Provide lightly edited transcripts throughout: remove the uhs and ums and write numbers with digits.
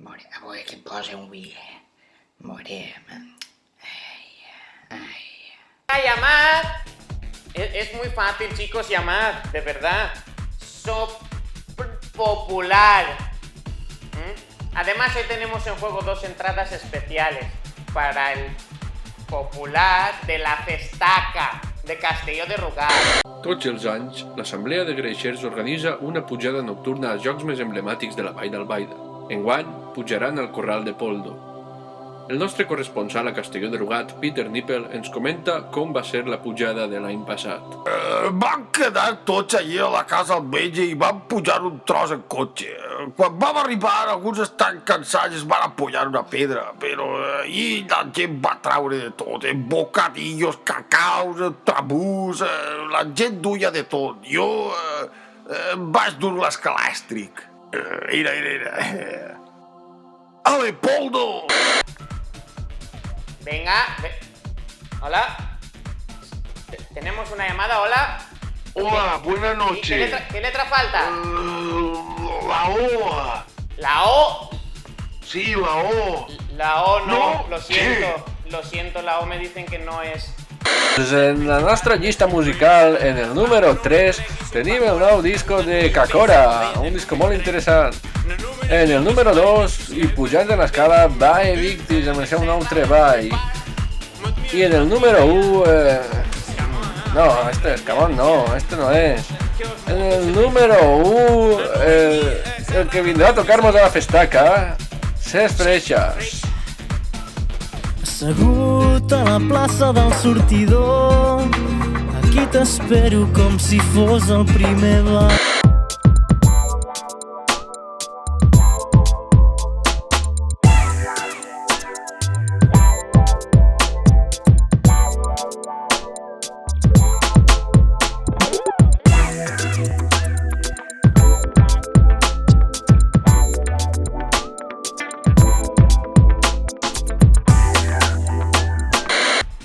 A veure que em posa un vi. Morem. Llamar. Es muy fácil, chicos, llamar, de verdad. Popular. Además, hoy tenemos en juego 2 entradas especiales para el popular de la Festaca de Castelló de Rugat. Tots els anys, l'Assemblea de Greixers organitza una pujada nocturna als jocs més emblemàtics de la Vall d'Albaida. Enguany, pujaran al Corral de Poldo. El nostre corresponsal a Castelló de Rugat, Peter Nippel, ens comenta com va ser la pujada de l'any passat. Vam quedar tots allí a la casa al metge i vam pujar un tros en cotxe. Quan vam arribar, alguns estan cansats i es van apoyar una pedra, però ahir la gent va traure de tot, bocadillos, cacaus, trabús, la gent duia de tot. Jo vaig dur l'escalàstric. Mira. ¡Ale, Poldo! Venga. Hola. Tenemos una llamada, hola. Hola, buenas noches. ¿Qué letra falta? La O. ¿La O? Sí, la O. La O no, No, lo siento, la O me dicen que no es. Pues en la nostra llista musical, en el número 3, tenim el nou disco de Cacora, un disco molt interessant. En el número 2, i pujant de l'escala, Bae Victis amb el seu nou treball. I en el número 1, no, este es Cabón, no, este no és. En el número 1, el que vindrà a tocar-nos a la Festaca, Ses Freixas. Assegut a la plaça del sortidor, aquí t'espero com si fos el primer bar.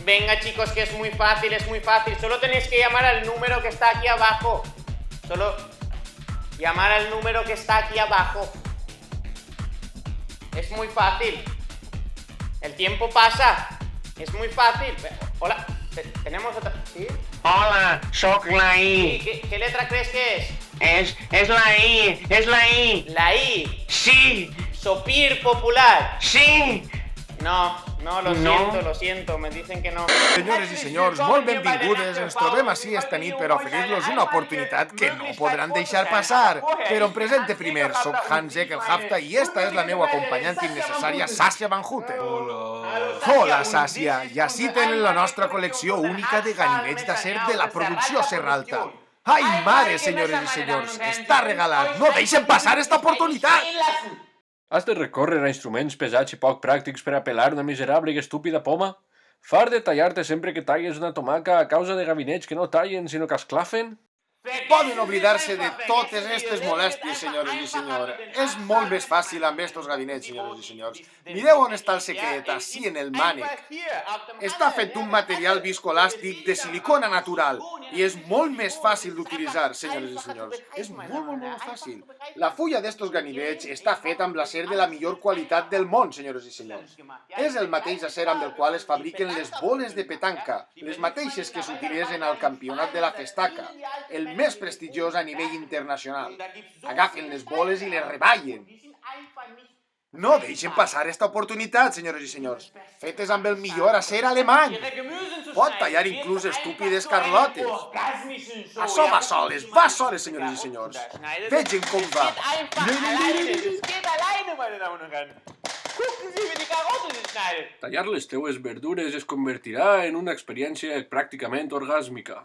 Venga, chicos, que es muy fácil. Solo tenéis que llamar al número que está aquí abajo. Solo llamar al número que está aquí abajo. Es muy fácil. El tiempo pasa. Es muy fácil. Hola, ¿tenemos otra? ¿Sí? Hola, soc la I. Sí, ¿qué letra crees que es? És la I. La I. Sí, Sopir popular. sí. No, lo siento, me dicen que no. Senyores i senyors, molt benvingudes. Ens trobem així esta nit per oferir-los una oportunitat que no podran deixar passar. Però em presente primer, soc Hans Ekel Hafta i esta és la meva acompanyant innecessària, Sàcia Van Houten. Hola, Sàcia. I així tenen la nostra col·lecció única de ganivets d'acer de la producció Serralta. Ai, mare, senyores i senyors, està regalat. No deixen passar esta oportunitat. Has de recórrer a instruments pesats i poc pràctics per a pelar una miserable i estúpida poma? Far de tallar-te sempre que talles una tomaca a causa de gabinets que no tallen sinó que esclafen? Poden oblidar-se de totes aquestes molèsties, senyores i senyors. És molt més fàcil amb estos gabinets, senyores i senyors. Mireu on està el secret, així en el mànec. Està fet d'un material viscoelàstic de silicona natural i és molt més fàcil d'utilitzar, senyores i senyors. És molt fàcil. La fulla d'estos ganivets està feta amb l'acer de la millor qualitat del món, senyores i senyors. És el mateix acer amb el qual es fabriquen les boles de petanca, les mateixes que s'utilitzen al campionat de la Festaca, el més prestigiós a nivell internacional. Agafen les boles i les reballen. No deixen passar esta oportunitat, senyores i senyors. Fetes amb el millor acer alemany. Pot tallar inclús estúpides carlotes. Això va soles, senyores i senyors. Vegin com va. Tallar les teues verdures es convertirà en una experiència pràcticament orgàsmica.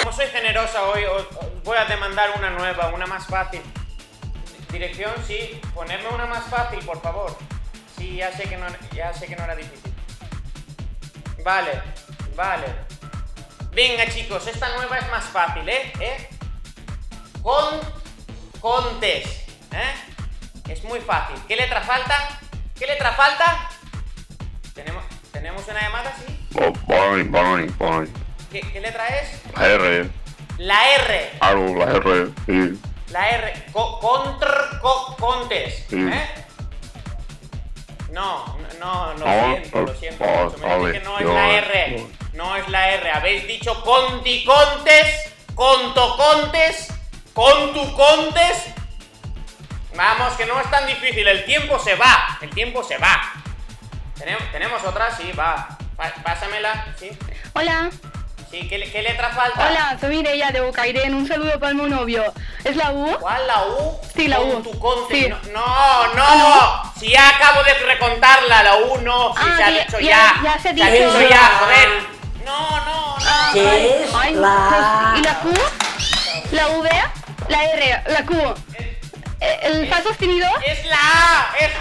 Como soy generosa hoy, os voy a demandar una nueva, una más fácil. Dirección, sí, ponerme una más fácil, por favor. Sí, ya sé que no era difícil. Vale. Venga, chicos, esta nueva es más fácil, Contes, Es muy fácil. ¿Qué letra falta? ¿Tenemos una llamada, sí? Bye. ¿Qué letra es? La R. La R. Claro, la R, sí. La R. Contes. No, lo siento mucho. Me dice que no es la R. No es la R. Habéis dicho conticontes, contocontes, contucontes. Vamos, que no es tan difícil. El tiempo se va. ¿Tenemos otra? Sí, va. Pásamela, ¿sí? Hola. Sí, ¿qué letra falta? Hola, soy Mireia de Bocairén. Un saludo para mi novio. ¿Es la U? ¿Cuál, la U? Sí, la U. Contucontes. Sí. No. Si ya acabo de recontarla, la U no. Si se ha dicho ya. Ya se ha Se ha dicho dicho. ya, joder. No. ¿Qué es? ¿Y la Q? ¿La V? La R, la Q. ¿El fa sostenido? Es la A, es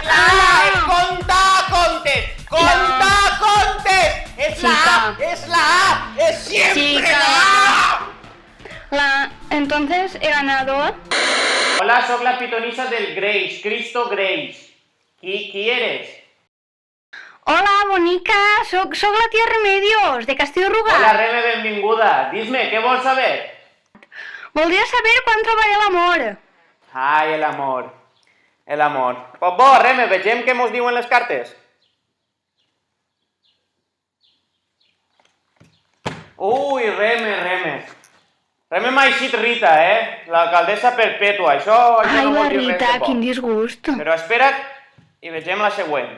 contacontes. Es la A, es siempre la A. Entonces, he ganado. Hola, soy la pitonisa del Grace, Cristo Grace. Qui eres? Hola, bonica, soc la tia Remedios, de Castellrugat. Hola, Reme, benvinguda. Dis-me, què vols saber? Voldria saber quan trobaré l'amor. Ai, el amor. Pues bo, Reme, vegem què mos diuen les cartes. Ui, Reme. Reme m'ha eixit Rita, l'alcaldessa perpètua. Això Ai, no la vol dir res Rita, de bo. quin disgust. Però espera't i vegem la següent.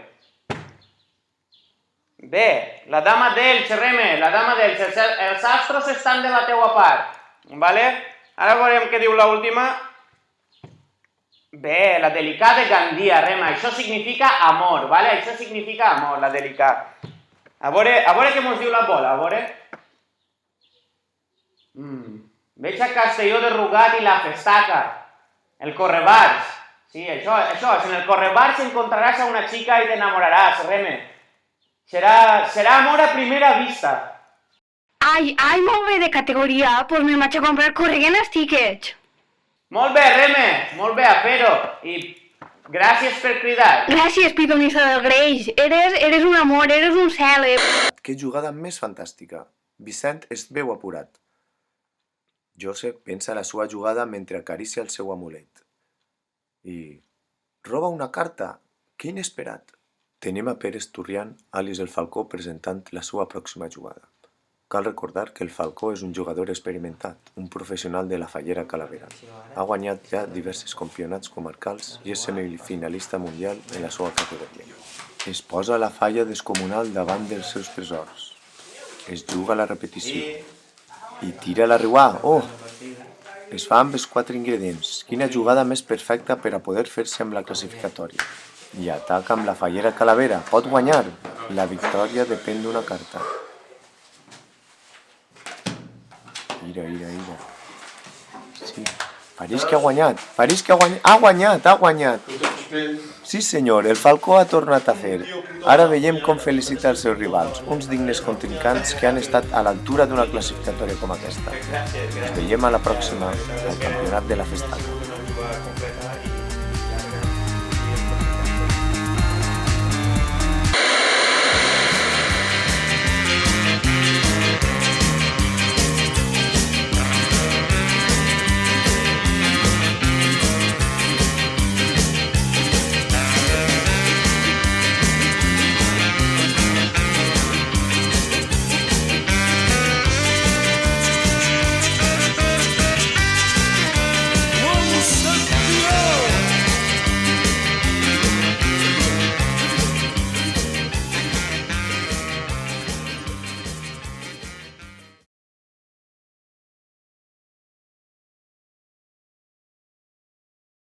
Bé, la dama d'Elx, Reme, la dama d'Elx. Els astros estan de la teua part. Vale? Ara veurem què diu l'última. Bé, la delicada de Gandia, Reme. Això significa amor, vale? Això significa amor, la delicada. A veure què mos diu la bola, a veure. Veig a Castelló de Rugat i la Festaca. El Correbars. Sí, això és. En el Correbars encontraràs a una chica i t'enamoraràs, Reme. Serà amor a primera vista. Ai, molt bé de categoria, pues me'n vaig a comprar corrent els tickets. Molt bé, Reme, molt bé, a fer-ho. I gràcies per cridar. Gràcies, pitonisa del Greix. Eres un amor, eres un cel. Que jugada més fantàstica. Vicent es veu apurat. Josep pensa la seva jugada mentre acaricia el seu amulet. I roba una carta. Que inesperat. Tenim a Pere Turrián, Alice el Falcó, presentant la seva pròxima jugada. Cal recordar que el Falcó és un jugador experimentat, un professional de la Fallera Calavera. Ha guanyat ja diversos campionats comarcals i és semifinalista mundial en la seva categoria. Es posa la falla descomunal davant dels seus tresors. Es juga la repetició. I tira la riuà. Oh! Es fa amb els 4 ingredients. Quina jugada més perfecta per a poder fer-se amb la classificatòria. I ataca amb la Fallera Calavera. Pot guanyar. La victòria depèn d'una carta. Mira. Sí, pareix que ha guanyat. Ha guanyat. Sí, senyor, el Falcó ha tornat a fer. Ara veiem com felicita els seus rivals, uns dignes contrincants que han estat a l'altura d'una classificatòria com aquesta. Ens veiem a la pròxima, al campionat de la Festaca.